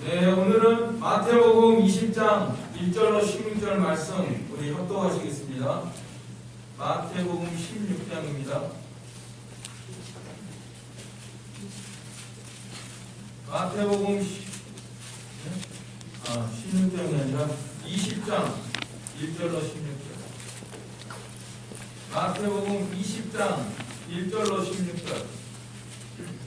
네, 오늘은 마태복음 20장 1절로 16절 말씀 우리 협독하시겠습니다. 마태복음 16장입니다. 마태복음 16장이 아니라 20장 1절로 16절. 마태복음 20장 1절로 16절.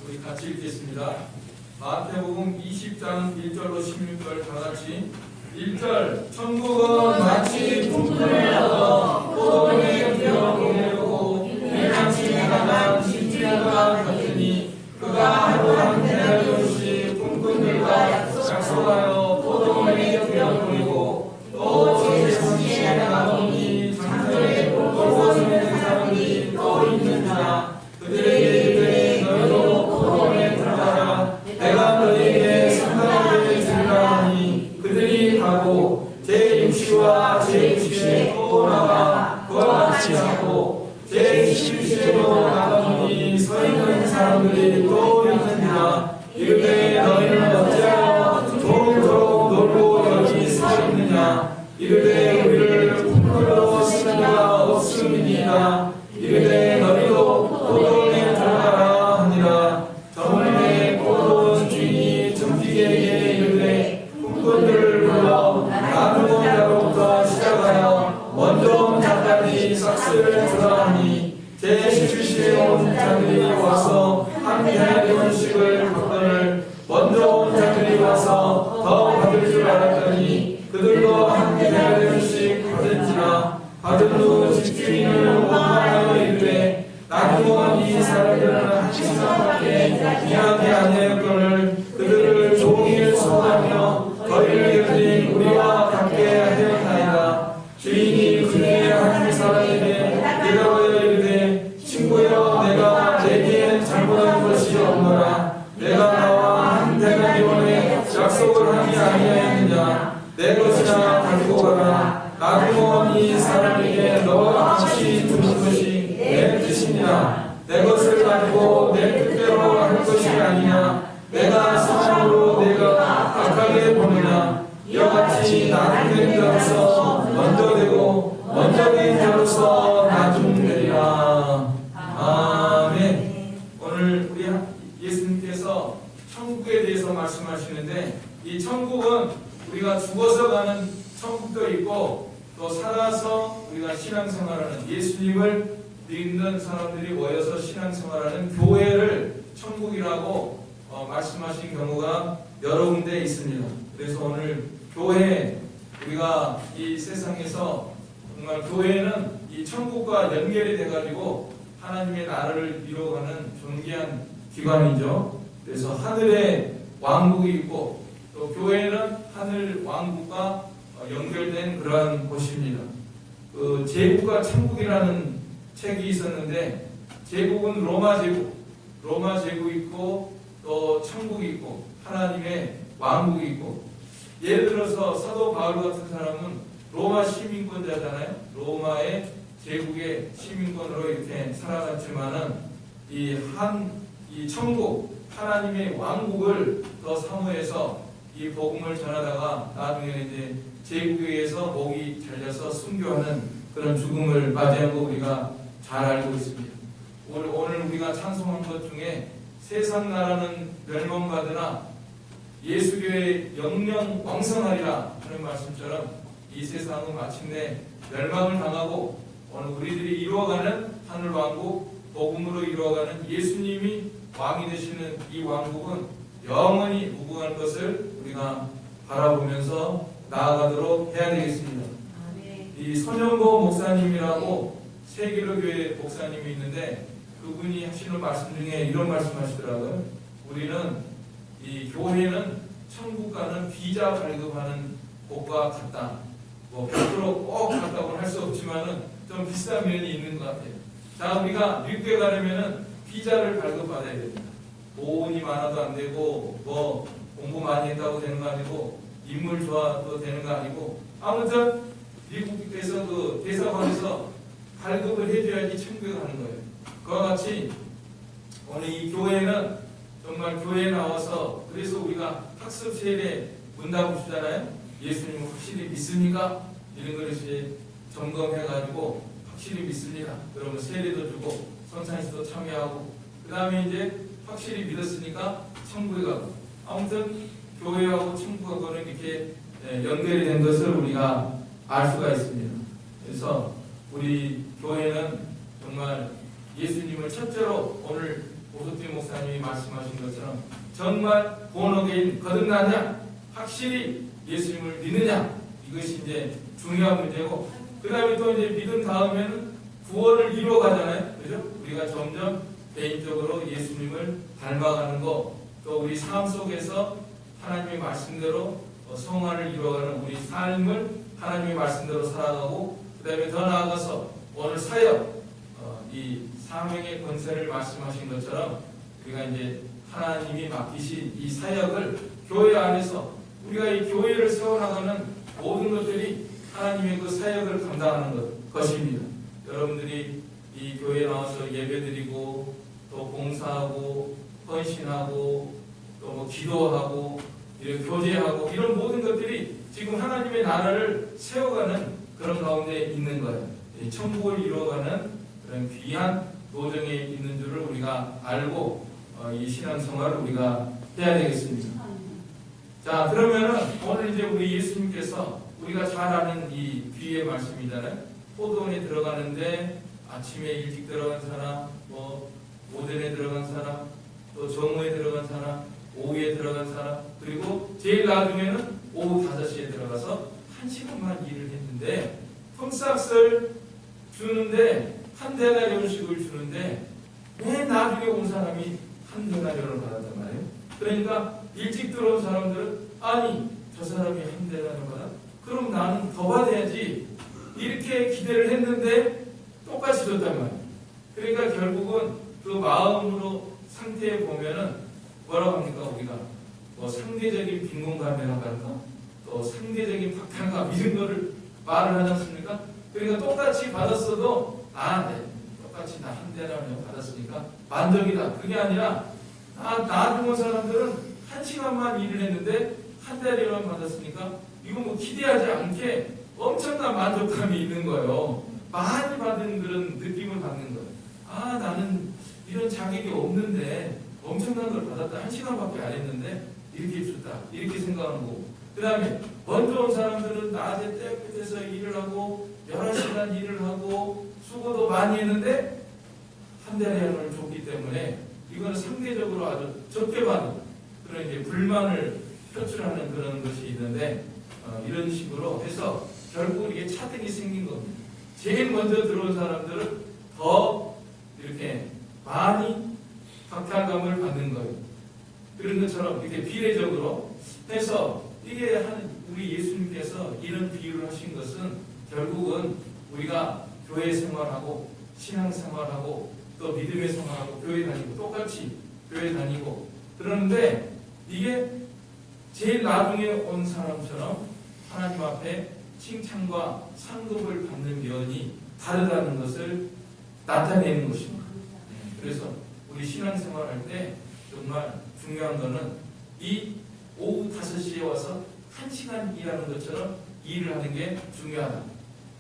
우리 같이 읽겠습니다. 마태복음 20장 1절로 16절 다같이 1절 천국은 마치 풍문을 얻어 포도원에 들여보내고 해당시에 나간 집주인과 같으니 그가 하루 한 데나리온씩 품꾼들과 약속하여 포도원에 들여보내고 또 제3시에 나가보니 장터에 포도원에 있는 사람이 또 있는지라 그들에게 이르되 너희도 포도원에 들어가라 내가 너희에게 상관하게 주리라 하니 그들이 가고 제6시와 제6시에 또 나가 그와 같이 하고 제21시에도 나가보니 서 있는 사람들이 또 있느니라 이르되 너희는 어찌하여 조금조금 놀고 여기 서 있느냐 이르되 우리를 품으러 시기가 없음이니라 이르되 너희도 포도원에 들어가라 하니라 저물에 포도원 주인이 점지기에게 이르되 품꾼들을 불러 나누는 자로부터 시작하여 먼저 온 자까지 싹스를 주라 하니 제17시에 온 자들이 와서 한 데나리온씩을 받거늘 먼저 온 자들이 와서 더 받을 줄 알았더니 그들도 한 데나리온씩 받은지라 받은 후 집주인을 원망하여 이르되 나누어 이 사람들은 한 시간밖에 이하게 아니하였거늘 그들을 종일 소하며 너희를 드린 우리와 같게 하였나이다. 주인이 그의 한 사람에게 대답하여 이르되 친구여 내가 내게 잘못한 것이 없노라 내가 나와 한 데나리온에 약속을 하지 아니하였느냐 내 것이나 가지고 가라 나누어 이 사람에게 너와 같이 주는 것이 내 뜻이니라 내 것을 가지고 내 뜻대로 할 것이 아니냐 내가 사람으로 내가 악하게 보느냐 이와 같이 나중된 자로서 먼저 되고 먼저 된 자로서 나중되리라. 아멘. 오늘 우리 예수님께서 천국에 대해서 말씀하시는데 이 천국은 우리가 죽어서 가는 천국도 있고 또 살아서 우리가 신앙생활하는 예수님을 믿는 사람들이 모여서 신앙생활하는 교회를 천국이라고 말씀하신 경우가 여러 군데 있습니다. 그래서 오늘 교회 우리가 이 세상에서 정말 교회는 이 천국과 연결이 돼가지고 하나님의 나라를 이루어가는 존귀한 기관이죠. 그래서 하늘에 왕국이 있고 또 교회는 하늘 왕국과 연결된 그러한 곳입니다. 그 제국과 천국이라는 책이 있었는데 제국은 로마 제국 있고 또 천국이 있고 하나님의 왕국이 있고 예를 들어서 사도 바울 같은 사람은 로마 시민권자잖아요. 로마의 제국의 시민권으로 이렇게 살아갔지만은 이 천국 하나님의 왕국을 더 사모해서 이 복음을 전하다가 나중에 이제 제국에 의해서 목이 잘려서 순교하는 그런 죽음을 맞이한 거 우리가 잘 알고 있습니다. 오늘 우리가 찬송한 것 중에 세상 나라는 멸망받으나 예수교의 영영 왕성하리라 하는 말씀처럼 이 세상은 마침내 멸망을 당하고 오늘 우리들이 이루어가는 하늘왕국 복음으로 이루어가는 예수님이 왕이 되시는 이 왕국은 영원히 무궁한 것을 우리가 바라보면서 나아가도록 해야 되겠습니다. 이 손영보 목사님이라고 세계로교회 목사님이 있는데 그분이 하시는 말씀 중에 이런 말씀 하시더라고요. 우리는 이 교회는 천국 가는 비자 발급하는 곳과 같다. 100% 꼭 같다고 할 수 없지만은 좀 비슷한 면이 있는 것 같아요. 자, 우리가 미국에 가려면은 비자를 발급받아야 됩니다. 돈이 많아도 안 되고 뭐 공부 많이 했다고 되는 거 아니고 인물 좋아도 되는 거 아니고 아무튼 미국에서 그 대사관에서 발급을 해줘야지 천국에 가는 거예요. 그와 같이 오늘 이 교회는 정말 교회에 나와서 그래서 우리가 학습 세례 문답을 주잖아요. 예수님을 확실히 믿습니까? 이런 걸 이제 점검해가지고 확실히 믿습니다. 그러면 세례도 주고 성찬식도 참여하고 그 다음에 이제 확실히 믿었으니까 천국에 가고 아무튼 교회하고 천국하고는 이렇게 연결이 된 것을 우리가 알 수가 있습니다. 그래서 우리 교회는 정말 예수님을 첫째로 오늘 오석진 목사님이 말씀하신 것처럼 정말 본어게인 거듭나냐 확실히 예수님을 믿느냐 이것이 이제 중요한 문제고 그 다음에 또 이제 믿은 다음에는 구원을 이루어가잖아요. 그죠? 우리가 점점 개인적으로 예수님을 닮아가는 거 또 우리 삶 속에서 하나님의 말씀대로 성화를 이루어가는 우리 삶을 하나님의 말씀대로 살아가고 그 다음에 더 나아가서 오늘 사역 이 사명의 권세를 말씀하신 것처럼 우리가 이제 하나님이 맡기신 이 사역을 교회 안에서 우리가 이 교회를 세워나가는 모든 것들이 하나님의 그 사역을 감당하는 것입니다. 여러분들이 이 교회에 나와서 예배드리고 또 봉사하고 헌신하고 또 뭐 기도하고 이런 교제하고 이런 모든 것들이 지금 하나님의 나라를 세워가는 그런 가운데 있는 거예요. 천국을 이루어가는 그런 귀한 도정에 있는 줄을 우리가 알고 이 신앙생활을 우리가 해야 되겠습니다. 자, 그러면은 오늘 이제 우리 예수님께서 우리가 잘 아는 이 귀의 말씀이잖아요. 포도원에 들어가는데 아침에 일찍 들어간 사람, 뭐 오전에 들어간 사람, 또 정오에 들어간 사람, 오후에 들어간 사람, 그리고 제일 나중에는 오후 5시에 들어가서 1시간만 일을 했는데 품삯을 주는데 한 데나리온씩을 주는데 왜 나중에 온 사람이 한 데나리온을 받았단 말이에요. 그러니까 일찍 들어온 사람들은 아니 저 사람이 한 데나리온 받아? 그럼 나는 더 받아야지 이렇게 기대를 했는데 똑같이 줬단 말이에요. 그러니까 결국은 그 마음으로 상태에 보면은 뭐라고 합니까? 우리가 뭐 상대적인 빈곤감이라고 할까? 또 상대적인 박탈감 이런 거를 말을 하지 않습니까? 그러니까 똑같이 받았어도 네, 똑같이 나 한 대라면 받았으니까 만족이다. 그게 아니라 나 죽은 사람들은 1시간만 일을 했는데 한 대리만 받았으니까 이거 뭐 기대하지 않게 엄청난 만족감이 있는 거예요. 많이 받은 그런 느낌을 받는 거예요. 나는 이런 자격이 없는데 엄청난 걸 받았다. 1시간밖에 안 했는데 이렇게 줬다. 이렇게 생각하는 거고. 그 다음에 먼저 온 사람들은 낮에 떼끝에서 일을 하고 여러 시간 일을 하고 수고도 많이 했는데 한 대리안을 줬기 때문에 이거는 상대적으로 아주 적게 받은 그런 이제 불만을 표출하는 그런 것이 있는데 이런 식으로 해서 결국 이게 차등이 생긴 겁니다. 제일 먼저 들어온 사람들은 더 이렇게 많이 박탈감을 받는 거예요. 그런 것처럼 이렇게 비례적으로 해서 이게 우리 예수님께서 이런 비유를 하신 것은 결국은 우리가 교회 생활하고 신앙 생활하고 또 믿음의 생활하고 교회 다니고 똑같이 교회 다니고 그러는데 이게 제일 나중에 온 사람처럼 하나님 앞에 칭찬과 상급을 받는 면이 다르다는 것을 나타내는 것입니다. 그래서 우리 신앙생활 할 때 정말 중요한 거는 이 오후 5시에 와서 1시간 일하는 것처럼 일을 하는 게 중요하다.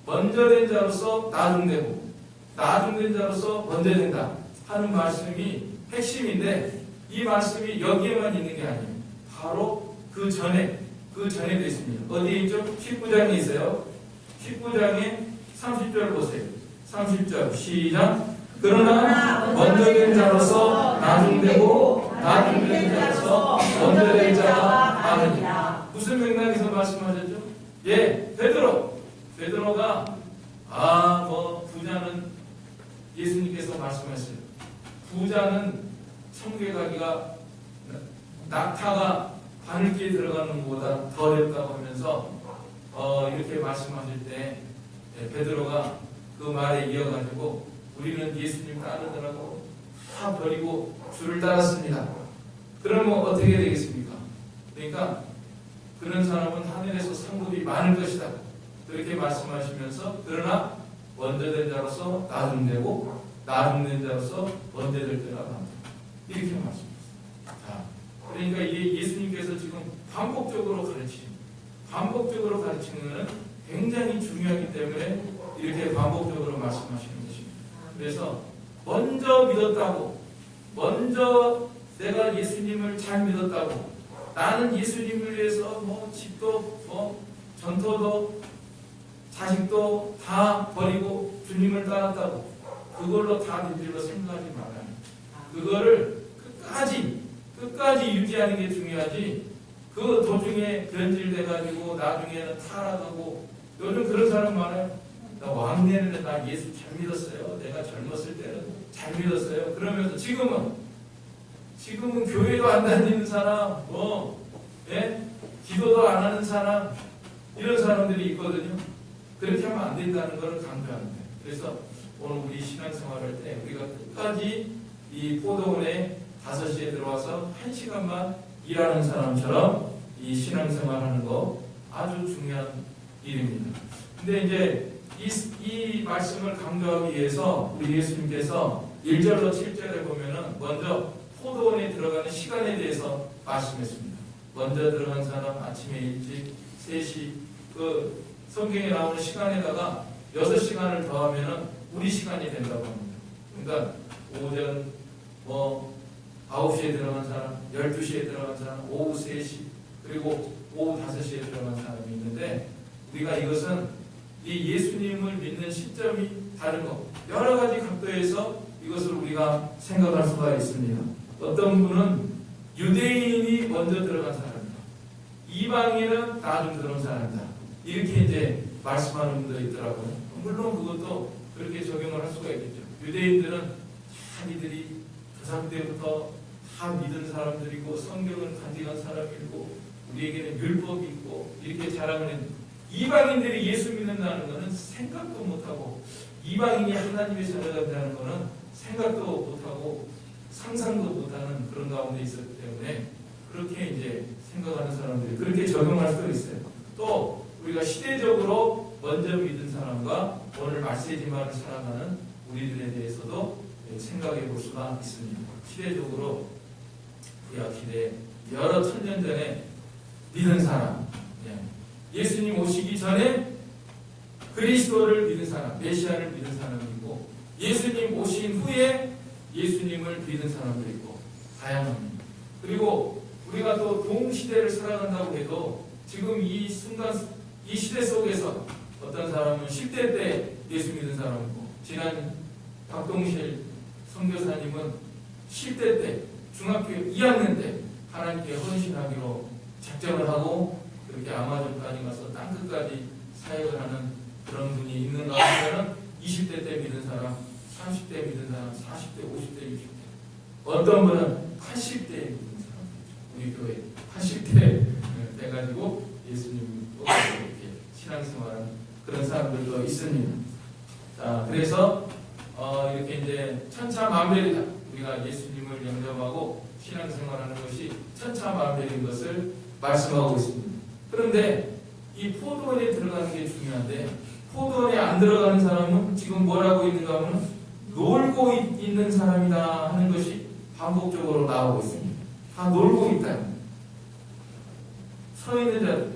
먼저 된 자로서 나중되고 나중된 자로서 먼저 된다 하는 말씀이 핵심인데 이 말씀이 여기에만 있는 게 아니에요. 바로 그 전에도 있습니다. 어디에 있죠? 19장에 있어요. 19장에 30절 보세요. 30절 시작. 그러나 먼저 된 자로서 나중되고 나중된 자로서 먼저 된 자가 많으니라. 무슨 맥락에서 말씀하셨죠? 베드로가 부자는 예수님께서 말씀하셨어요. 부자는 천국에 가기가 낙타가 바늘기에 들어가는 것보다 더 어렵다고 하면서 이렇게 말씀하실 때 베드로가 그 말에 이어가지고 우리는 예수님 따르더라고 다 버리고 주를 따랐습니다. 그러면 어떻게 되겠습니까? 그러니까 그런 사람은 하늘에서 상급이 많을 것이다. 그렇게 말씀하시면서 그러나 먼저 된 자로서 나중되고 나중된 자로서 먼저 될 때가 많다. 이렇게 말씀하셨습니다. 자, 그러니까 이게 예수님께서 지금 반복적으로 가르치는 것은 굉장히 중요하기 때문에 이렇게 반복적으로 말씀하시는 것입니다. 그래서 먼저 믿었다고, 먼저 내가 예수님을 잘 믿었다고, 나는 예수님을 위해서 집도 전토도 자식도 다 버리고 주님을 따랐다고, 그걸로 다 믿으려 생각하지 말아요. 그거를 끝까지 유지하는 게 중요하지, 그 도중에 변질돼가지고 나중에는 타락하고, 요즘 그런 사람 많아요. 나 왕년에는 나 예수 잘 믿었어요. 내가 젊었을 때는 잘 믿었어요. 그러면서 지금은 교회도 안 다니는 사람, 기도도 안 하는 사람, 이런 사람들이 있거든요. 그렇게 하면 안 된다는 것을 강조합니다. 그래서 오늘 우리 신앙생활할 때 우리가 끝까지 이 포도원에 5시에 들어와서 1시간만 일하는 사람처럼 이 신앙생활하는 거 아주 중요한 일입니다. 근데 이제 이 말씀을 강조하기 위해서 우리 예수님께서 1절로 7절에 보면은 먼저 포도원에 들어가는 시간에 대해서 말씀했습니다. 먼저 들어간 사람 아침에 일찍 3시, 그 성경에 나오는 시간에다가 6시간을 더하면은 우리 시간이 된다고 합니다. 그러니까 오전 9시에 들어간 사람, 12시에 들어간 사람, 오후 3시, 그리고 오후 5시에 들어간 사람이 있는데, 우리가 이것은 이 예수님을 믿는 시점이 다른 것, 여러 가지 각도에서 이것을 우리가 생각할 수가 있습니다. 어떤 분은 유대인이 먼저 들어간 사람이다, 이방인은 나중 들어온 사람이다, 이렇게 이제 말씀하는 분도 있더라고요. 물론 그것도 그렇게 적용을 할 수가 있겠죠. 유대인들은 자기들이 조상 때부터 다 믿은 사람들이고 성경을 간직한 사람이고 우리에게는 율법이 있고 이렇게 자랑을 했는데, 이방인들이 예수 믿는다는 것은 생각도 못하고, 이방인이 하나님의 자녀가 된다는 것은 생각도 못하고 상상도 못하는 그런 가운데 있었기 때문에 그렇게 이제 생각하는 사람들이 그렇게 적용할 수도 있어요. 또 우리가 시대적으로 먼저 믿은 사람과 오늘 말세지만을 살아가는 우리들에 대해서도 생각해 볼 수가 있습니다. 시대적으로 구약 시대 여러 천년 전에 믿은 사람, 예수님 오시기 전에 그리스도를 믿은 사람, 메시아를 믿은 사람이고, 예수님 오신 후에 예수님을 믿은 사람도 있고 다양합니다. 그리고 우리가 또 동시대를 살아간다고 해도 지금 이 순간 이 시대 속에서 어떤 사람은 10대 때 예수 믿은 사람이고, 지난 박동실 선교사님은 10대 때 중학교 2학년 때 하나님께 헌신하기로 작정을 하고 그렇게 아마존까지 가서 땅끝까지 사역을 하는 그런 분이 있는가 하면은 20대 때 믿은 사람, 30대 믿은 사람, 40대, 50대, 60대, 어떤 분은 80대 믿은 사람, 우리 교회 80대 돼가지고 예수님 이렇게 신앙생활하는 그런 사람들도 있습니다. 자, 그래서 이렇게 이제 천차만별이다. 우리가 예수님을 영접하고 신앙생활하는 것이 천차만별인 것을 말씀하고 있습니다. 그런데 이 포도원에 들어가는 게 중요한데, 포도원에 안 들어가는 사람은 지금 뭐라고 있는가 하면 놀고 있는 사람이다 하는 것이 반복적으로 나오고 있습니다. 다 놀고 있다. 서 있는 자들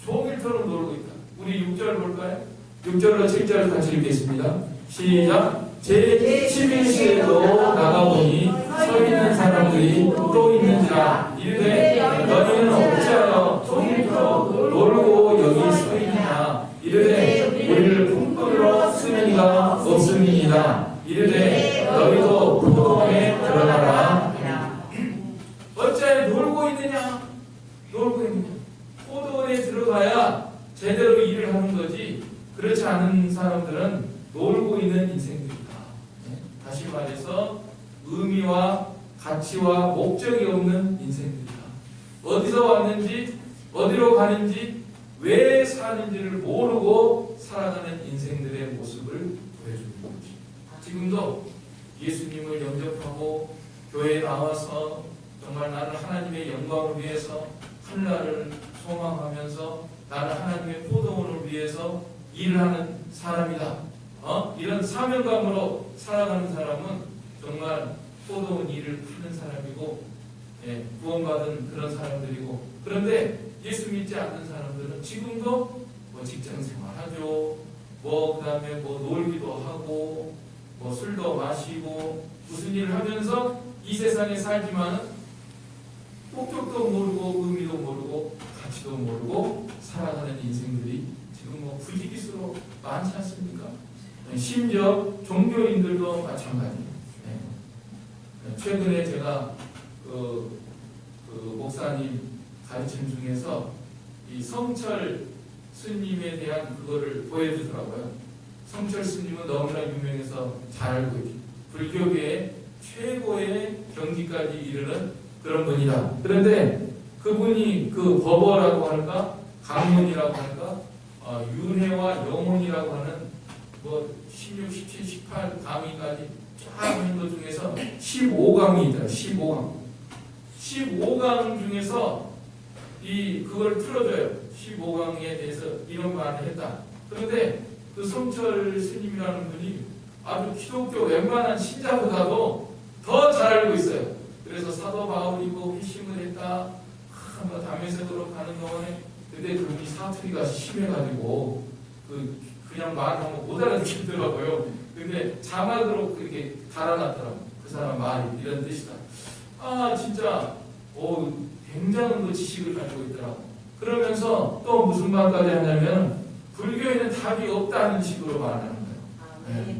종일토록 놀고 있다. 우리 6절 볼까요? 6절로 7절 같이 읽겠습니다. 시작. 제11시에도 나가보니 서 있는 사람들이 또 있는지라. 이르되 너희는 어찌하여 종일토록 놀고 여기 서 있느냐. 이르되 우리를 품꾼으로 쓰는 이가 없음이니이다. 이르되 너희도 포도원에 들어가라. 어찌하여 놀고 있느냐. 놀고 있느냐. 포도원에 들어가야 제대로 일을 하는 거지, 그렇지 않은 사람들은 놀고 있는 인생들이다. 다시 말해서 의미와 가치와 목적이 없는 인생들이다. 어디서 왔는지, 어디로 가는지, 왜 사는지를 모르고 살아가는 인생들의 모습을 보여주는 거지. 지금도 예수님을 영접하고 교회에 나와서 정말 나는 하나님의 영광을 위해서 하늘나라를 소망하면서 나는 하나님의 포도원을 위해서 일을 하는 사람이다. 이런 사명감으로 살아가는 사람은 정말 포도원 일을 하는 사람이고, 구원받은 그런 사람들이고, 그런데 예수 믿지 않는 사람들은 지금도 뭐 직장 생활하죠. 뭐 그다음에 뭐 놀기도 하고 뭐 술도 마시고 무슨 일을 하면서 이 세상에 살지만은 목적도 모르고 의미도 모르고 가치도 모르고 살아가는 인생들이 지금 뭐 부지기수로 많지 않습니까? 심지어 종교인들도 마찬가지예요. 최근에 제가 그 목사님 가르침 중에서 이 성철 스님에 대한 그거를 보여주더라고요. 성철 스님은 너무나 유명해서 잘 알고 있죠. 불교계의 최고의 경지까지 이르는 그런 분이다. 그런데 그분이 그 법어라고 할까, 강문이라고 할까, 윤회와 영혼이라고 하는 뭐 16, 17, 18 강의까지 쫙 있는 것 중에서 15강이 있더라. 15강. 15강 중에서 그걸 틀어줘요. 15강에 대해서 이런 말을 했다. 그런데 그 성철 스님이라는 분이 아주 기독교 웬만한 신자보다도 더 잘 알고 있어요. 그래서 사도 바울이고 회심을 했다. 뭐 다메섹으로 가는 동안에 그때 그분이 사투리가 심해가지고 그냥 말하면 못 알아듣겠더라고요. 근데 자막으로 그렇게 달아놨더라고요. 그 사람 말이 이런 뜻이다. 진짜 굉장한 그 지식을 가지고 있더라고. 그러면서 또 무슨 말까지 하냐면 불교에는 답이 없다는 식으로 말하는 거예요.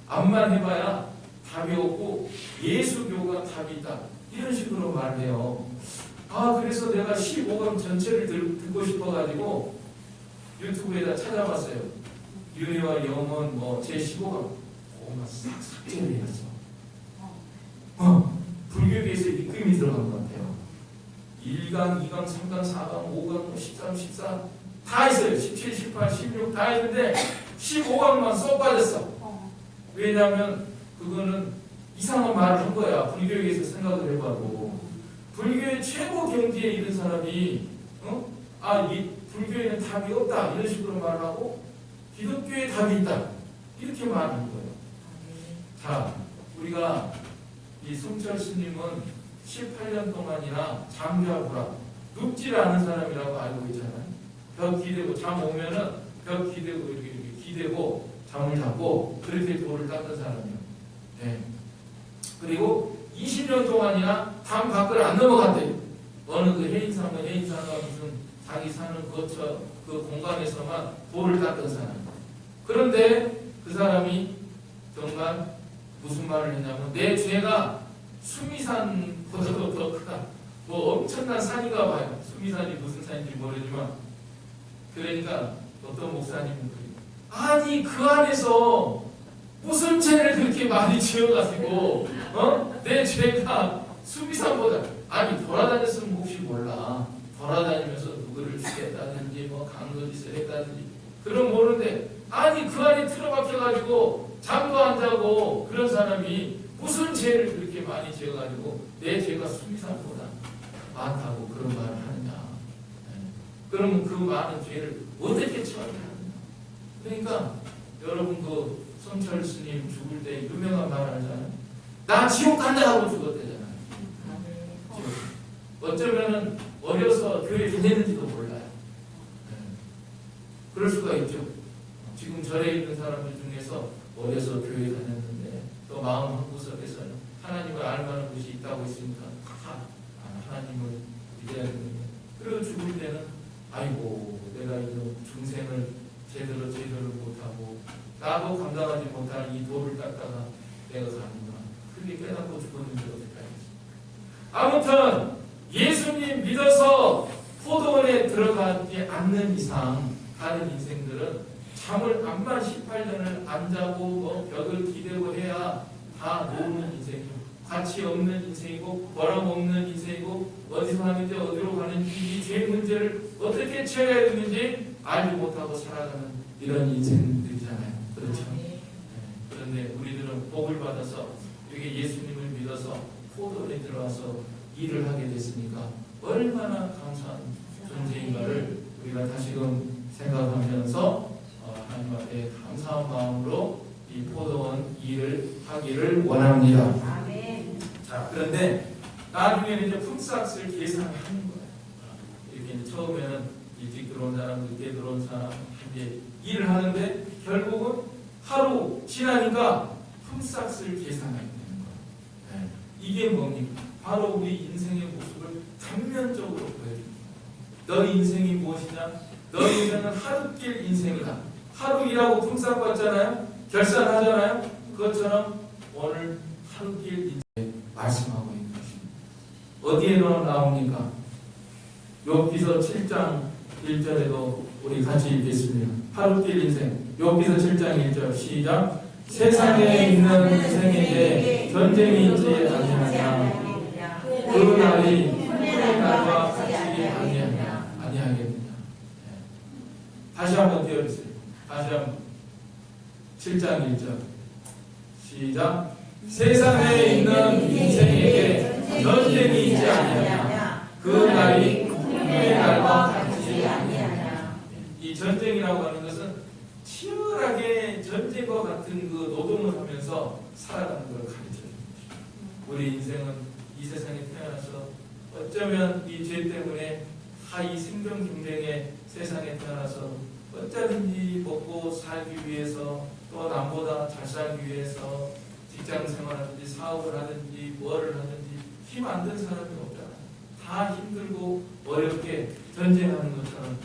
암만 해봐야 답이 없고 예수교가 답이 있다. 이런 식으로 말해요. 그래서 내가 15강 전체를 듣고 싶어가지고 유튜브에다 찾아봤어요. 윤회와 영혼 제 15강 그거만 싹 삭제를 해놨어. 불교계에서 입금이 들어간 것 같아요. 1강, 2강, 3강, 4강, 5강, 13, 14 다 있어요. 17, 18, 16 다 있는데 15강만 쏙 빠졌어. 왜냐하면 그거는 이상한 말을 한 거야. 불교에서 생각을 해봐도 불교의 최고 경지에 이른 사람이 이 불교에는 답이 없다 이런 식으로 말하고 기독교에 답이 있다 이렇게 말하는 거예요. 자, 우리가 이 성철 스님은 18년 동안이나 장자부라 눕질 않은 사람이라고 알고 있잖아요. 벽 기대고 잠 오면은 벽 기대고 이렇게 기대고 잠을 자고 그렇게 돌을 닦은 사람이에요. 그리고 20년 동안이나 담 밖을 안 넘어간대요. 어느 그 해인사가 무슨 자기 사는 그 공간에서만 돌을 닦은 사람. 그런데 그 사람이 정말 무슨 말을 했냐면 내 죄가 수미산보다도 더 크다. 뭐 엄청난 산인가 봐요. 수미산이 무슨 산인지 모르지만 그러니까 어떤 목사님은 아니 그 안에서 무슨 죄를 그렇게 많이 지어가지고 내 죄가 수미산보다 돌아다녔으면 혹시 몰라. 돌아다니면서 누구를 죽였다든지 강도짓을 했다든지 그런 모르는데 그 안에 틀어박혀가지고 잠도 안 자고 그런 사람이 무슨 죄를 그렇게 많이 지어가지고 내 죄가 수미산보다 많다고 그런 말을 하느냐. 그러면 그 많은 죄를 어떻게 처리하느냐. 그러니까 여러분 그 성철 스님 죽을 때 유명한 말 알잖아요. 나 지옥 간다 하고 죽었대잖아요. 어쩌면은 어려서 교회 다녔는지도 몰라요. 그럴 수가 있죠. 지금 절에 있는 사람들 중에서 어려서 교회 다녔는데 또 마음 한구석에서는 하나님을 알만한 곳이 있다고 있으니까 하나님을 믿어야 됩니다. 그리고 죽을 때는 내가 이런 중생을 제대로 못하고 나도 감당하지 못할 이 돌을 닦다가 내가 가는구나. 그게 깨닫고 죽었는지 어떻게 알겠습니까? 아무튼 예수님 믿어서 포도원에 들어가지 않는 이상 다른 인생들은 잠을 암만 18년을 안 자고 벽을 기대고 해야 다 노는 인생이고 가치 없는 인생이고 보람 없는 인생이고 어디서 하는지 어디로 가는지 이 죄 문제를 어떻게 채워야 되는지 알지 못하고 살아가는 이런 인생들이잖아요. 그렇죠? 그런데 우리들은 복을 받아서 이렇게 예수님을 믿어서 포도원에 들어와서 일을 하게 됐으니까 얼마나 감사한 존재인가를 우리가 다시금 생각하면서 하나님 앞에 감사한 마음으로 이 포도원 일을 하기를 원합니다. 아멘. 자, 그런데 나중에는 이제 품삯을 계산을 하는 거예요. 이렇게 이제 처음에는 일찍 들어온 사람, 늦게 들어온 사람 이제 일을 하는데 결국은 하루 지나니까 품삯을 계산하게 되는 거예요. 네. 이게 뭡니까? 바로 우리 인생의 모습을 단면적으로 보여줍니다. 너 인생이 무엇이냐? 너 인생은 하루길 인생이다. 하루 일하고 품삯 받잖아요. 결산하잖아요. 그것처럼 오늘 하루길 인생 말씀하고 있는 것입니다. 어디에 나옵니까? 욥기서 7장 1절에도 우리 같이 읽겠습니다. 하루길 인생. 욥기서 7장 1절 시작. 세상에 있는 인생에게 전쟁이 있지 아니하냐. 그 날이 그의 날과 같이 아니하겠느냐. 다시 한번 띄워주세요. 다시 한번. 7장 1절 시작. 세상에 있는 인생에게 전쟁이 있지 아니하냐. 그 날이 그의 날과 같이 아니하냐. 이 전쟁이라고 하는 것은 치열하게 전쟁과 같은 그 노동을 하면서 살아가는 걸 가르쳐줍니다. 우리 인생은 이 세상에 태어나서 어쩌면 이 죄 때문에 이 생존 경쟁의 세상에 태어나서 어쩌든지 먹고 살기 위해서 또 남보다 잘 살기 위해서 직장 생활하든지 사업을 하든지 뭐를 하든지 힘 안 든 사람이 없잖아요. 다 힘들고 어렵게 전쟁하는 것처럼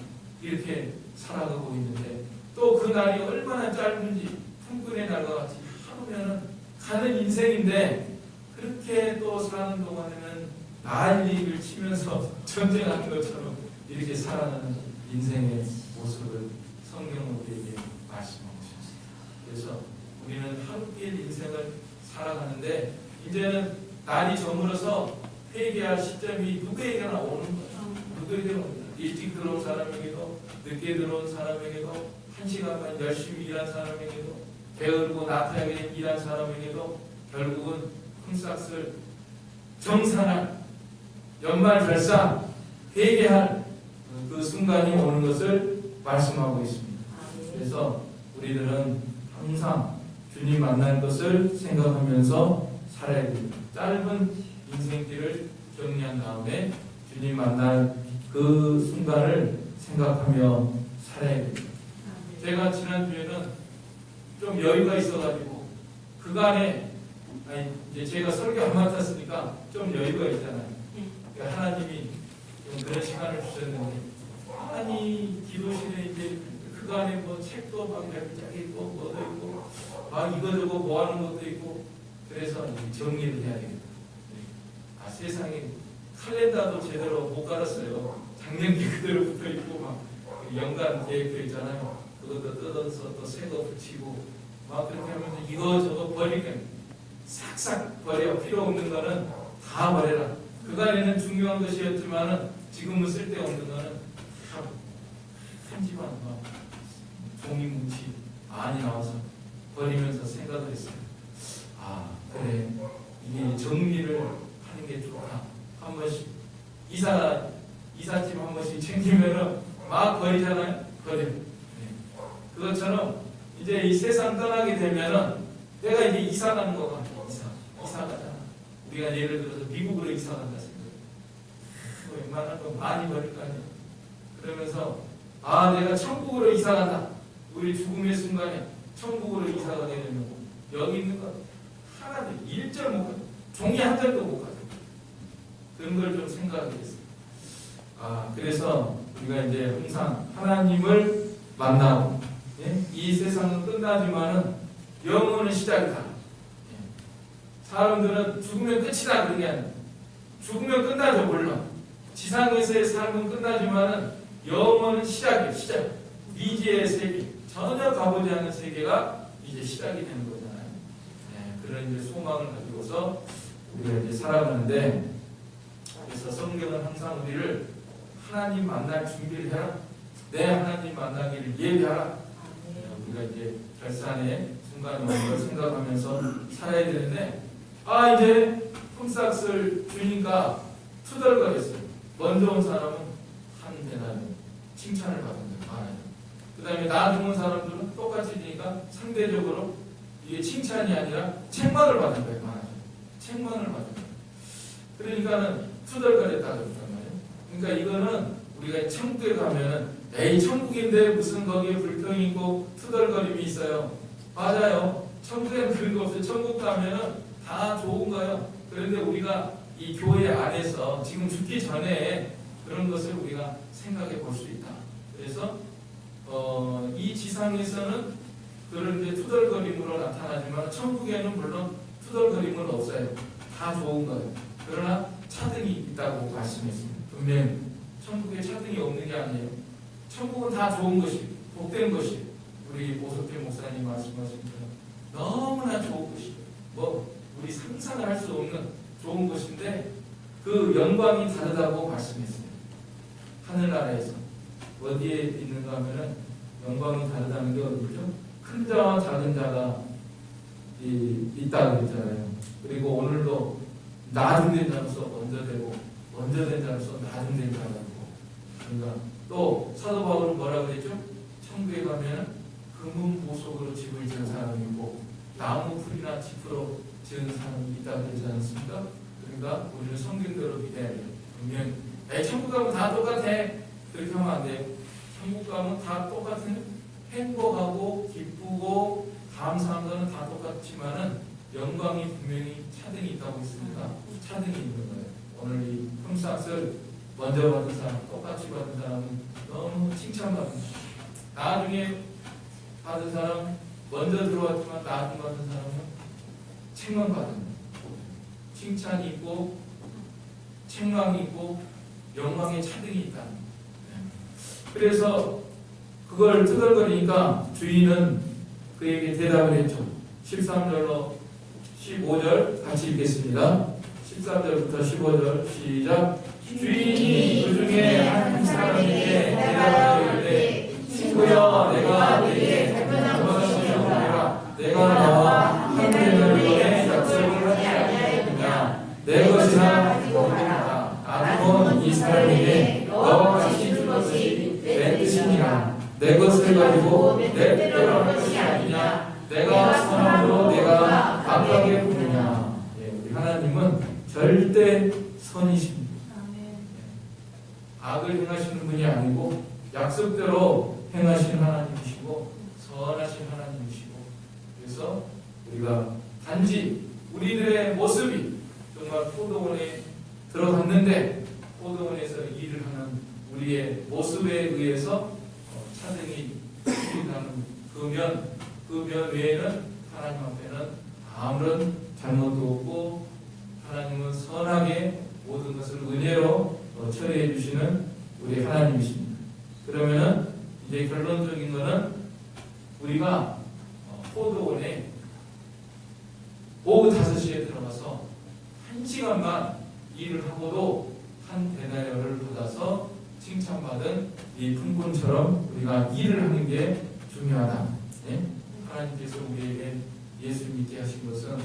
이렇게 살아가고 있는데 또 그 날이 얼마나 짧은지 품꾼의 날과 같이 하루면은 가는 인생인데 그렇게 또 사는 동안에는 난리를 치면서 전쟁하는 것처럼 이렇게 살아가는 인생의 모습을 성경은 우리에게 말씀하고 있습니다. 그래서 우리는 하루길 인생을 살아가는데 이제는 날이 저물어서 회개할 시점이 누구에게나 오는 거예요. 누구에게나 옵니다. 일찍 들어온 사람에게도 늦게 들어온 사람에게도 1시간만 열심히 일한 사람에게도 게으르고 나태하게 일한 사람에게도 결국은 품삯을 정산할 연말 결산 회개할 그 순간이 오는 것을 말씀하고 있습니다. 그래서 우리들은 항상 주님 만날 것을 생각하면서 살아야 됩니다. 짧은 인생길을 정리한 다음에 주님 만날 그 순간을 생각하며 살아야 됩니다. 제가 지난주에는 좀 여유가 있어가지고 그간에 이제 제가 설교 안 맡았으니까 좀 여유가 있잖아요. 그러니까 하나님이 좀 그런 시간을 주셨는데 하나님 기도실에 이제 그간에 뭐 책도 막 쫙 있고 뭐도 있고 막 이거저거 모아놓은 것도 있고 그래서 정리를 해야 되겠다. 세상에 칼렌더도 제대로 못 갈았어요. 작년기 그대로 붙어 있고 막 연간 계획표 있잖아요. 그것도 뜯어서 또 새 거 붙이고 막 그렇게 하면서 이거저거 버리니까 싹싹 버려. 필요 없는 거는 다 버려라. 그간에는 중요한 것이었지만은 지금은 쓸데없는 거는 다 한 집안 막 종이 뭉치 많이 나와서 버리면서 생각을 했어요. 그래 이게 정리를 하는 게 좋다. 한 번씩 이삿짐 한 번씩 챙기면은 막 버리잖아요. 버려. 그것처럼 이제 이 세상 떠나게 되면은 내가 이제 이사 가는 거 같아. 이사 가잖아. 우리가 예를 들어서 미국으로 이사 간다 생각해. 웬만한 거 많이 버릴 거 아니야. 그러면서 내가 천국으로 이사 간다. 우리 죽음의 순간에 천국으로 이사 가게 되면 여기 있는 거 하나도 1절 못 가져. 종이 한 절도 못 가져. 그런 걸 좀 생각하겠어요. 그래서 우리가 이제 항상 하나님을 만나고 이 세상은 끝나지만은 영혼은 시작이다. 사람들은 죽으면 끝이다 그런 게 아니에요. 죽으면 끝나죠 물론. 지상에서의 삶은 끝나지만은 영혼은 시작이에요. 시작. 미지의 세계, 전혀 가보지 않은 세계가 이제 시작이 되는 거잖아요. 그런 이제 소망을 가지고서 우리가 이제 살아가는데 그래서 성경은 항상 우리를 하나님 만날 준비를 해라. 내 하나님 만나기를 예비하라. 우리가 이제 결산의 순간이 오는 걸 생각하면서 살아야 되는데 이제 품삯을 주니까 투덜거렸어요. 먼저 온 사람은 한 대나리 칭찬을 받은 게 많아요. 그 다음에 나중 온 사람들은 똑같이 주니까 상대적으로 이게 칭찬이 아니라 책망을 받은 거예요. 많아요. 책망을 받은 거예요. 그러니까는 투덜거렸다 그랬단 말이에요. 그러니까 이거는 우리가 천국에 가면은 에이 천국인데 무슨 거기에 불평이 있고 투덜거림이 있어요. 맞아요. 천국에는 그런 거 없어요. 천국 가면은 다 좋은 거예요. 그런데 우리가 이 교회 안에서 지금 죽기 전에 그런 것을 우리가 생각해 볼 수 있다. 그래서 이 지상에서는 그런 게 투덜거림으로 나타나지만 천국에는 물론 투덜거림은 없어요. 다 좋은 거예요. 그러나 차등이 있다고 말씀했습니다. 분명히 천국에 차등이 없는 게 아니에요. 천국은 다 좋은 것이, 복된 것이, 우리 오석태 목사님 말씀하신 것처럼 너무나 좋은 것이에요. 뭐 우리 상상을 할 수 없는 좋은 것인데 그 영광이 다르다고 말씀했어요. 하늘나라에서 어디에 있는가 하면은 영광이 다르다는 게 어디죠? 큰 자와 작은 자가 있다고 그랬잖아요. 그리고 오늘도 나중된 자로서 먼저 되고 먼저 된 자로서 나중된 자가 있고, 그러니까 또 사도 바울은 뭐라고 그랬죠? 천국에 가면은 금은 보석으로 집을 지은 사람이 있고 나무 풀이나 짚으로 지은 사람이 있다고 그러지 않습니까? 그러니까 우리는 성경대로 믿어야 돼요. 분명히 천국 가면 다 똑같아 그렇게 하면 안 돼요. 천국 가면 다 똑같은 행복하고 기쁘고 감사한 거는 다 똑같지만은 영광이 분명히 차등이 있다고 했습니다. 차등이 있는 거예요. 오늘 이 품삯을 먼저 받은 사람, 똑같이 받은 사람은 너무 칭찬받는 거예요. 나중에 받은 사람, 먼저 들어왔지만 나중에 받은 사람은 책망받는 거예요. 칭찬이 있고 책망이 있고 영광의 차등이 있다. 그래서 그걸 투덜거리니까 주인은 그에게 대답을 했죠. 13절로 15절 같이 읽겠습니다. 13절부터 15절 시작. 주인이 그 중에 한 사람에게 대답하되 친구여 내가 내게 잘못한 것이 없느니라. 내가 너와 한 대면에 약속을 하지 아니하였느냐. 내 것이나 가지고 가라. 나도 이 사람에게 너와 같이 줄 것이 내 뜻이니라. 내 것을 가지고 내 뜻대로 할 것이 아니냐. 내가 선함으로 내가 악하게 부르냐. 우리 하나님은 절대 선이십니다. 악을 행하시는 분이 아니고 약속대로 행하시는 하나님이시고 선하신 하나님이시고, 그래서 우리가 단지 우리들의 모습이 정말 포도원에 들어갔는데 포도원에서 일을 하는 우리의 모습에 의해서 차등이 생긴다는 그 면 외에는 하나님 앞에는 아무런 잘못도 없고 하나님은 선하게 모든 것을 은혜로 처리해 주시는 우리 하나님이십니다. 그러면은 이제 결론적인 거는 우리가 포도원에 오후 5시에 들어가서 1시간만 일을 하고도 한 데나리온을 받아서 칭찬받은 이 품꾼처럼 우리가 일을 하는 게 중요하다. 네? 하나님께서 우리에게 예수 믿게 하신 것은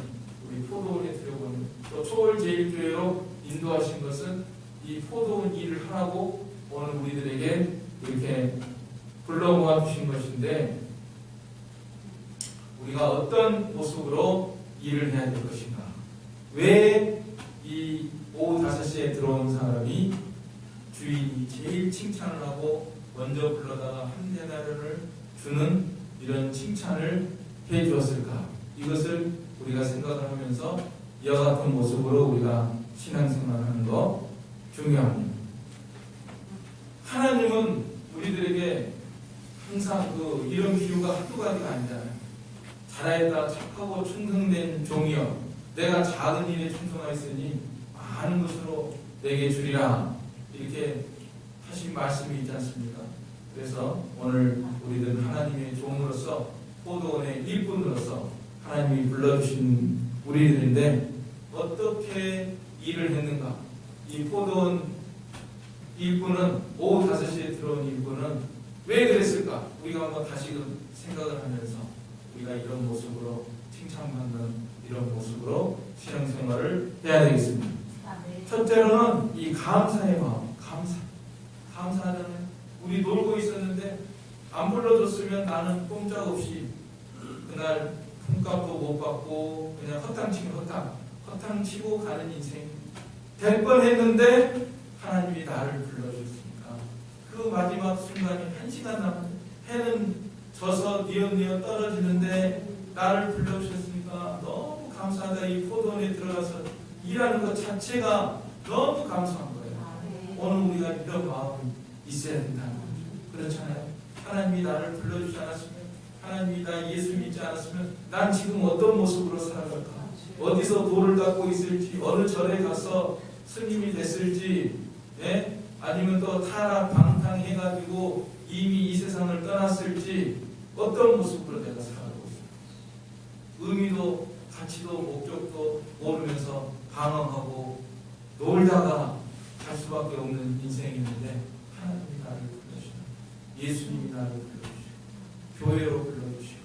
우리 포도원에 들여보는, 또 초월제일교회로 인도하신 것은 이 포도원 일을 하라고 오늘 우리들에게 이렇게 불러 모아 주신 것인데, 우리가 어떤 모습으로 일을 해야 될 것인가? 왜 이 오후 5시에 들어온 사람이 주인이 제일 칭찬을 하고 먼저 불러다가 한 데나리온을 주는 이런 칭찬을 해 주었을까? 이것을 우리가 생각을 하면서 이와 같은 모습으로 우리가 신앙생활을 하는 거 중요합니다. 하나님은 우리들에게 항상 이런 비유가 한두 가지가 아니잖아요. 잘하였다 착하고 충성된 종이여, 내가 작은 일에 충성하였으니 많은 것으로 내게 주리라, 이렇게 하신 말씀이 있지 않습니까? 그래서 오늘 우리들은 하나님의 종으로서 포도원의 일꾼으로서 하나님이 불러주신 우리들인데 어떻게 일을 했는가? 이 포도원 일꾼은 오후 5시에 들어온 일꾼은 왜 그랬을까? 우리가 한번 다시금 생각을 하면서 우리가 이런 모습으로 칭찬받는 이런 모습으로 신앙생활을 해야 되겠습니다. 첫째로는 이 감사의 마음, 감사하잖아요. 우리 놀고 있었는데 안 불러줬으면 나는 꼼짝없이 그날 품값도 못 받고 그냥 헛탕치면 헛탕치고 가는 인생 100번 했는데 하나님이 나를 불러주셨으니까 그 마지막 순간이 1시간 남았는데 해는 져서 뉘엿뉘엿 떨어지는데 나를 불러주셨으니까 너무 감사하다. 이 포도원에 들어가서 일하는 것 자체가 너무 감사한 거예요. 오늘 우리가 이런 마음이 있어야 된다는 거죠. 그렇잖아요. 하나님이 나를 불러주지 않았으면, 하나님이 나 예수 믿지 않았으면 난 지금 어떤 모습으로 살아갈까? 어디서 돌을 닦고 있을지, 어느 절에 가서 스님이 됐을지, 예? 아니면 또 타락 방탕해가지고 이미 이 세상을 떠났을지 어떤 모습으로 내가 살아가고 있을까? 의미도 가치도 목적도 모르면서 방황하고 놀다가 갈 수밖에 없는 인생이었는데 하나님이 나를 불러주시고 예수님이 나를 불러주시고 교회로 불러주시고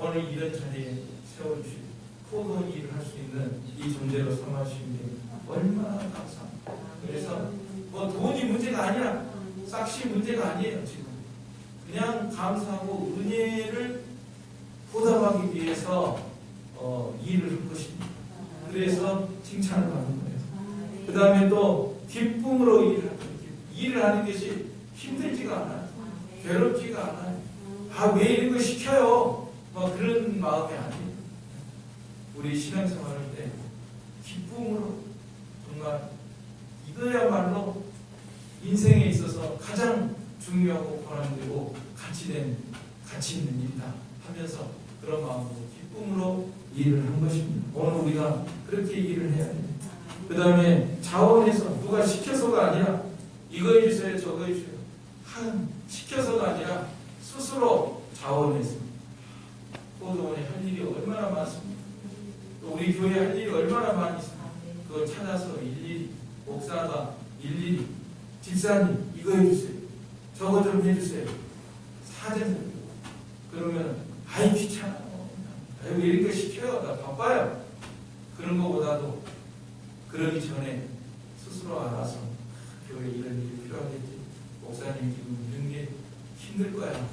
오늘 이런 자리에 세워주시고 포도원 일을 할 수 있는 이 존재로 삼아주신 게 얼마나 감사합니다. 그래서 뭐 돈이 문제가 아니라 싹시 문제가 아니에요. 지금 그냥 감사하고 은혜를 보답하기 위해서 일을 한 것입니다. 그래서 칭찬을 받는 거예요. 그 다음에 또 기쁨으로 일을 하는 거예요. 일을 하는 것이 힘들지가 않아요. 괴롭지가 않아요. 아, 왜 이런 거 시켜요? 뭐 그런 마음이 아니에요. 우리 신앙생활할 때 기쁨으로 정말 이거야말로 인생에 있어서 가장 중요하고 권한되고 가치 있는 일이다 하면서 그런 마음으로 기쁨으로 일을 한 것입니다. 오늘 우리가 그렇게 일을 해야 돼요. 그 다음에 자원해서 누가 시켜서가 아니라 이거 해주세요 저거 해주세요 시켜서가 아니라 스스로 자원해서 포도원에 할 일이 얼마나 많습니까? 또 우리 교회에 할 일이 얼마나 많이 있습니까? 그걸 찾아서 일일이 목사가 일일이 집사님 이거 해주세요 저거 좀 해주세요 사전 그러면 아이 귀찮아 왜 이렇게 시켜요? 나 바빠요. 그런 것보다도 그러기 전에 스스로 알아서 교회 이런 일이 필요하겠지. 목사님 지금 이런 게 힘들 거야.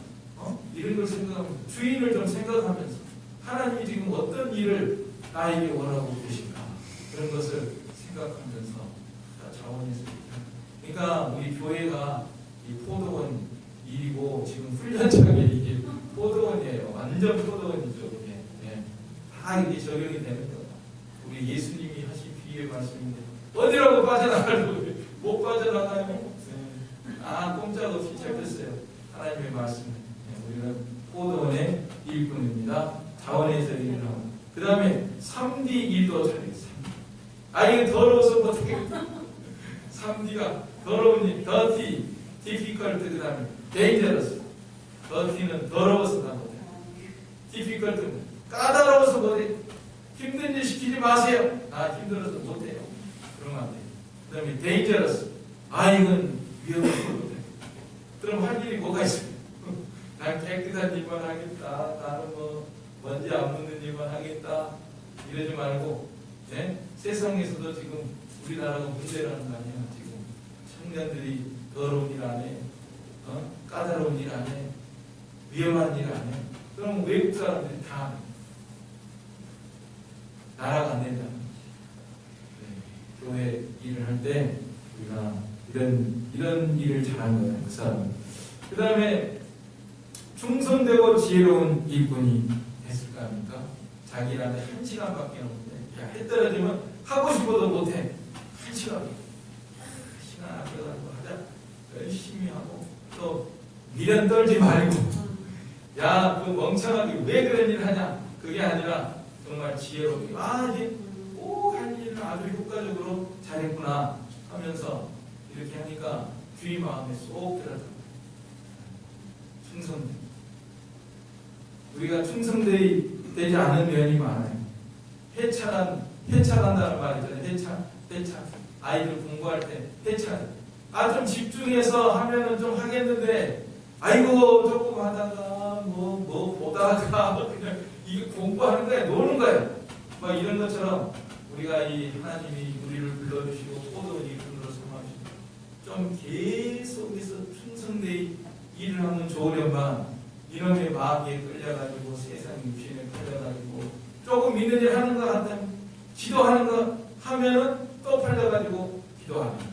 이런 걸 생각하면서 주인을 좀 생각하면서 하나님이 지금 어떤 일을 나에게 원하고 계신가 그런 것을 생각하면서 자원해서 그러니까 우리 교회가 이 포도원 일이고 지금 훈련장에 이게 포도원이에요. 완전 포도원이죠. 다 이게 적용이 되는 거다. 우리 예수님이 하신 비유의 말씀인데 어디라고 빠져나가려고 못 빠져나가요. 꼼짝없이 잡혔어요. 하나님의 말씀. 우리는 포도원의 일꾼입니다. 자원해서 일을 하고 그 다음에 3D 일도 잘해요. 이거 더러워서 어떻게 3D가 더러운 일, dirty, difficult 그 다음에 dangerous. dirty는 더러워서 다 못해요. difficult는 까다로워서 못해. 힘든 일 시키지 마세요. 힘들어서 못해요. 그러면 안 돼요. 그 다음에 dangerous. 이건 위험해서 못해요. 그럼 할 일이 뭐가 있어요? 난 깨끗한 일만 하겠다. 나는 뭐 먼지 안 묻는 일만 하겠다. 이러지 말고 세상에서도 지금 우리나라가 문제라는 거 아니야. 지금 청년들이 더러운 일 안 해. 까다로운 일 안 해. 위험한 일 안 해. 그럼 외국 사람들이 다 나라가 안 된다. 교회 일을 할 때 우리가 이런 일을 잘하는 거예요. 그 사람은. 그 다음에 충성되고 지혜로운 일꾼이 됐을까 합니까? 자기 일하는데 1시간밖에 없는데 해 떨어지면 하고 싶어도 못해. 1시간 아껴가지고 하자. 열심히 하고 또 미련 떨지 말고 그 멍청하게 왜 그런 일을 하냐. 그게 아니라 정말 지혜롭게 이제 꼭 할 일을 아주 효과적으로 잘했구나 하면서 이렇게 하니까 주의 마음에 쏙 들어가. 충성돼. 우리가 충성되지 않은 면이 많아요. 회차한다는 말 있잖아요. 회차. 아이들 공부할 때 회차. 좀 집중해서 하면은 좀 하겠는데 조금 하다가 뭐 보다가 그냥 이게 공부하는 거야, 노는 거야. 막 이런 것처럼 우리가 이 하나님이 우리를 불러주시고 포도원 일꾼으로 삼아주시고 좀 계속해서 충성되이 일을 하면 좋으련만 이놈의 마귀에 끌려가지고 세상 육신에 끌려가지고 조금 믿는 일 하는 거 같다면 지도하는 거 하면은 또 또 팔려가지고 기도 안 해요.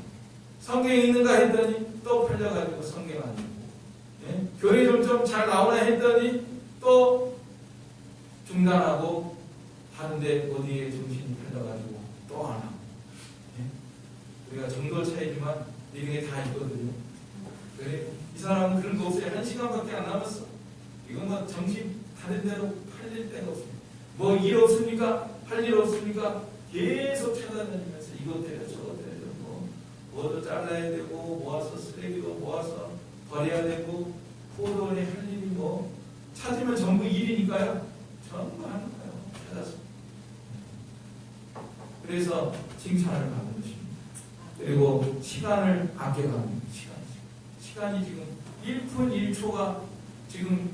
성경 읽는가 했더니 또 팔려가지고 성경 안 읽고, 예? 교회 좀 잘 나오나 했더니 또 중단하고 하는데 어디에 정신이 팔려가지고 또 안 하고, 예? 우리가 정도 차이지만 이런 게 다 있거든요. 그래, 이 사람은 그런 거 없어요. 1시간밖에 안 남았어. 이건 뭐 정신 다른 데로 팔릴 데가 없습니다. 뭐 일 없습니까? 할 일 없습니까? 계속 찾아다니면서 이것 때려 저것 때려 뭐도 잘라야 되고 모아서 쓰레기도 모아서 버려야 되고 포도원에 할 일이 뭐 찾으면 전부 일이니까요. 전부 하는 거예요. 찾아서. 그래서 칭찬을 받는 것입니다. 그리고 시간을 아껴갑니다. 시간이 지금 1분 1초가 지금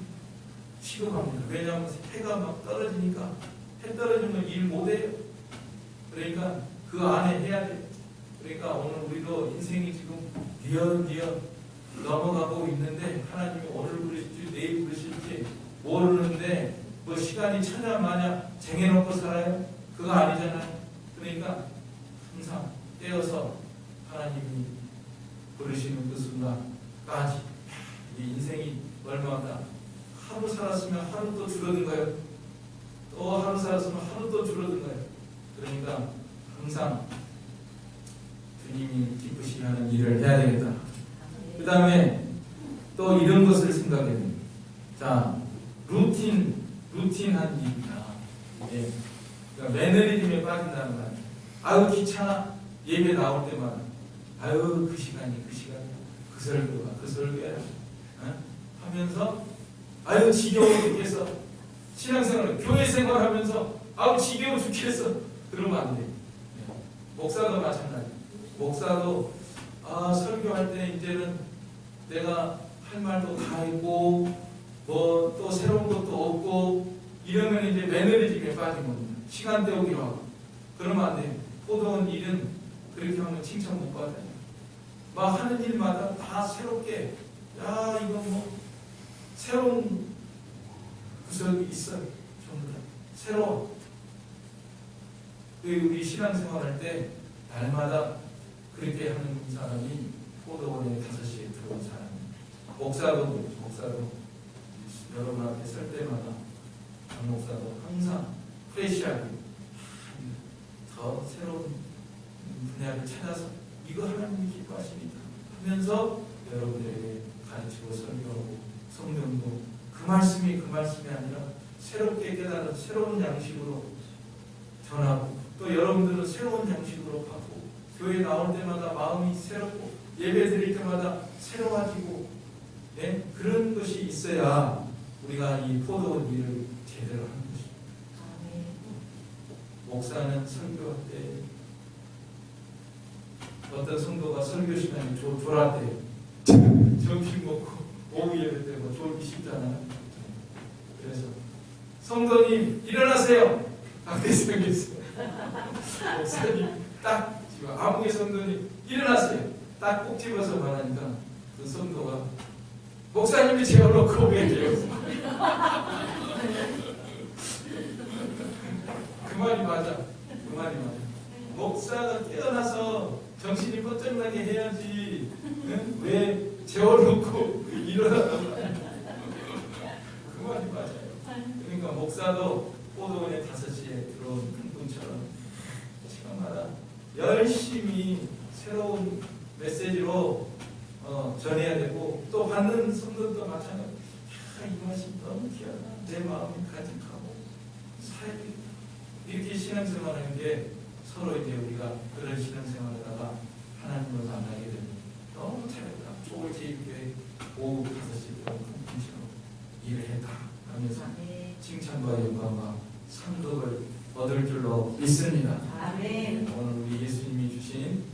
시급합니다. 왜냐하면 해가 막 떨어지니까 해 떨어지면 일 못해요. 그러니까 그 안에 해야 돼요. 그러니까 오늘 우리도 인생이 지금 니엇니엇 넘어가고 있는데 하나님이 오늘 부르실지 내일 부르실지 모르는데 뭐 시간이 천야마냐 쟁여놓고 살아요? 그거 아니잖아요. 그러니까 항상 떼어서 하나님이 부르시는 그 순간까지 이 인생이 얼마나 하루 살았으면 하루 또 줄어든 거예요. 또 하루 살았으면 하루 또 줄어든 거예요. 그러니까 항상 주님이 기쁘시게 하는 일을 해야 되겠다. 그 다음에 또 이런 것을 생각해야 됩니다. 자, 루틴한 일이다. 예. 그러니까 매너리즘에 빠진다는 거 아니에요. 아유 귀찮아. 예배 나올 때마다 아유 그 시간이 그 설교가 그 설교야 하면서 아유 지겨워 죽겠어. 신앙생활 교회 생활하면서 아유 지겨워 죽겠어. 그러면 안 돼. 목사도 마찬가지. 목사도 설교할 때 이제는 내가 할 말도 다 했고 뭐 또 새로운 것도 없고 이러면 이제 매너리즘에 빠진 겁니다. 시간 때우기로 하고 그러면 안 돼요. 포도원 일은 그렇게 하면 칭찬 못 받아요. 막 하는 일마다 다 새롭게 야 이거 뭐 새로운 구석이 있어요. 전부 다 새로워. 우리 신앙생활 할 때 날마다 그렇게 하는 사람이 포도원에 5시에 들어온 사람입니다. 목사도 여러분 앞에 설 때마다 장 목사도 항상 프레시하게 더 새로운 분야를 찾아서 이거 하나님이 기뻐하십니다 하면서 여러분들에게 가르치고 설교하고 성경도 그 말씀이 아니라 새롭게 깨달은 새로운 양식으로 전하고 또 여러분들은 새로운 양식으로 받고 교회 나올 때마다 마음이 새롭고 예배 드릴 때마다 새로워지고 예? 그런 것이 있어야 우리가 이 포도원 일을 제대로 하는 것입니다. 목사는 설교할 때 어떤 성도가 설교 시간이 졸았대요. 점심 먹고 오후 예배 때 뭐 졸기 쉽잖아요. 그래서 성도님 일어나세요. 밖에서 있어요. 목사님 딱 지금 아무개 성도님 일어나세요. 딱 꼭 집어서 말하니까 그 성도가 목사님이 재워놓고 왜 돼요? 그 말이 맞아. 목사가 깨어나서 정신이 번쩍나게 해야지. 응? 왜 재워놓고 일어나는 거야? 그 말이 맞아요. 그러니까 목사도 포도원에 5시에 들어온 분처럼 시간마다 열심히 새로운 메시지로 전해야 되고 또 받는 성도도 마찬가지. 이 말씀 너무 귀하다. 내 마음이 가득하고 살아야 되겠다. 이렇게 신앙생활하는 게 서로 이제 우리가 그런 신앙생활하다가 하나님을 만나게 됩니다. 너무 잘했다. 조울제일교회 오후 5시에 분처럼 일을 했다 하면서 칭찬과 영광과 상급을 얻을 줄로 믿습니다. 아멘. 오늘 우리 예수님이 주신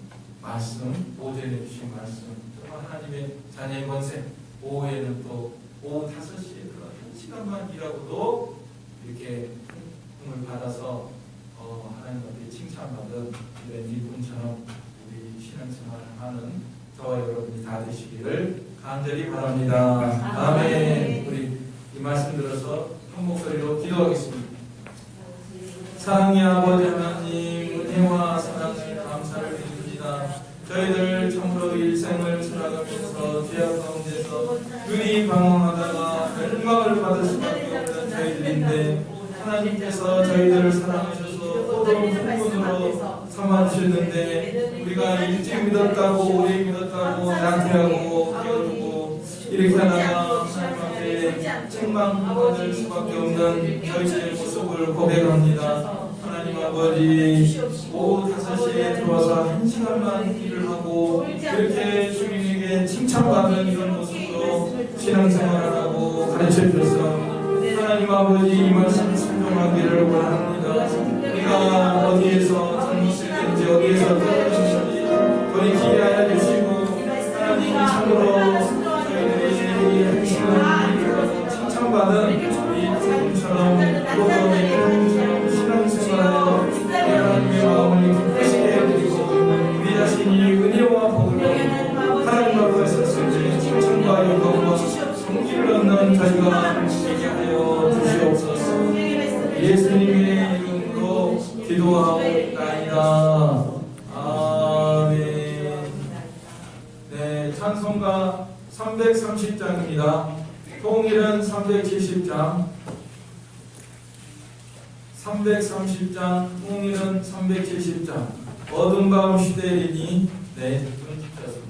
말씀, 오전에 주신 말씀, 정말 하나님의 자녀의 권세, 오후에는 또 오후 5시에 들어 1시간만 일하고도 이렇게 힘을 받아서 하나님 앞에 칭찬받은 이런 일꾼처럼 우리 신앙생활을 하는 저와 여러분이 다 되시기를 간절히 바랍니다. 아멘. 우리 이 말씀 들어서 한 목소리로 기도하겠습니다. 사랑의 아버지 하나님, 은혜와 사랑을 감사를 방황하다가 멸망을 받을 수밖에 없는 저희들인데 하나님께서 저희들을 사랑하셔서 호동 풍문으로 삼아주셨는데 우리가 일찍 믿었다고 오래 믿었다고 나태하고 끼어들고 이렇게 하다가 하나님께 책망받을 수밖에 없는 저희들의 모습을 고백합니다. 하나님 아버지 오후 5시에 들어와서 1시간만 일을 하고 이렇게 주님에게 칭찬받는 이런 모습으로 신앙생활을 하고 가르쳐주셔서 하나님 아버지 이 말씀 순종하기를 원합니다. 우리가 어디에서 잘못했는지 어디에서 떨어졌는지 돌이키게 하여 주시고 하나님 참으로 저희들이 이 시간 칭찬받은 이 주님처럼 로도의 신앙생활하여 하나님의 마음을 기쁘시게 해드리고 우리 자신이 은혜와 복을 받고 하나님 앞에 섰을 때 칭찬과 영광과 성기를 얻는 저희가 되게 하여 주시옵소서. 예수님의 이름으로 기도하옵나이다. 아멘. 네, 찬송가 330장입니다. 통일은 370장, 330장, 통일은 370장. 어둠 밤 시대이니 네, 좀 집중하세요.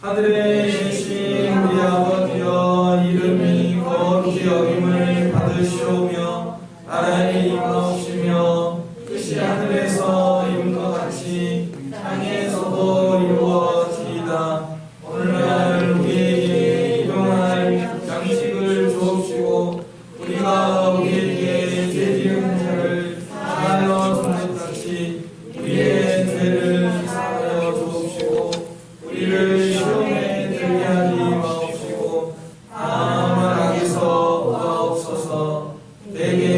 하늘에 계신 우리 아버지여 이름이 거룩히 여김을 받으시오며 나라의 임하옵시며 뜻이 하늘에서 이룬 것 같이 땅에서도 이루어지이다. 오늘날 우리에게 일용할 양식을 주옵시고 우리가 우리에게 죄 지은 자를 사하여 준 것 같이 우리의 죄를 사하여 주옵시고 우리를 시험에 들게 하지 마옵시고 다만 악에서 구하옵소서. 내게